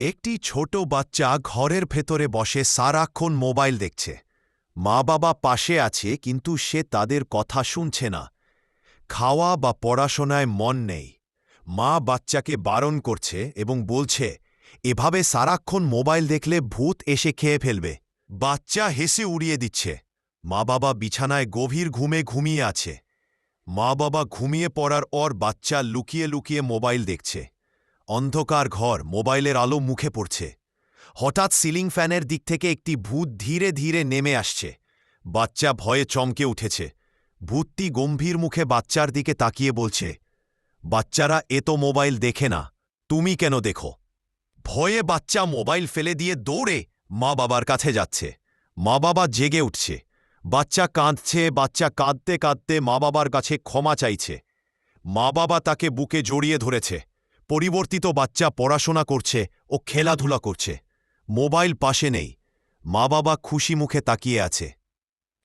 একটি ছোট বাচ্চা ঘরের ভেতরে বসে সারাক্ষণ মোবাইল দেখছে। মা বাবা পাশে আছে, কিন্তু সে তাদের কথা শুনছে না। খাওয়া বা পড়াশোনায় মন নেই। মা বাচ্চাকে বারণ করছে এবং বলছে, এভাবে সারাক্ষণ মোবাইল দেখলে ভূত এসে খেয়ে ফেলবে। বাচ্চা হেসে উড়িয়ে দিচ্ছে। মা বাবা বিছানায় গভীর ঘুমে ঘুমিয়ে আছে। মা বাবা ঘুমিয়ে পড়ার পর বাচ্চা লুকিয়ে লুকিয়ে মোবাইল দেখছে। অন্ধকার ঘর, মোবাইলের আলো মুখে পড়ছে। হঠাৎ সিলিং ফ্যানের দিক থেকে একটি ভূত ধীরে ধীরে নেমে আসছে। বাচ্চা ভয়ে চমকে উঠেছে। ভূতটি গম্ভীর মুখে বাচ্চার দিকে তাকিয়ে বলছে, বাচ্চারা তো মোবাইল দেখে না, তুমি কেন দেখো? ভয়ে বাচ্চা মোবাইল ফেলে দিয়ে দৌড়ে মা বাবার কাছে যাচ্ছে। মা বাবা জেগে উঠছে। বাচ্চা কাঁদছে। বাচ্চা কাঁদতে কাঁদতে মা বাবার কাছে ক্ষমা চাইছে। মা বাবা তাকে বুকে জড়িয়ে ধরেছে। পরিবর্তিত বাচ্চা পড়াশোনা করছে ও খেলাধুলা করছে। মোবাইল পাশে নেই। মা বাবা খুশি মুখে তাকিয়ে আছে।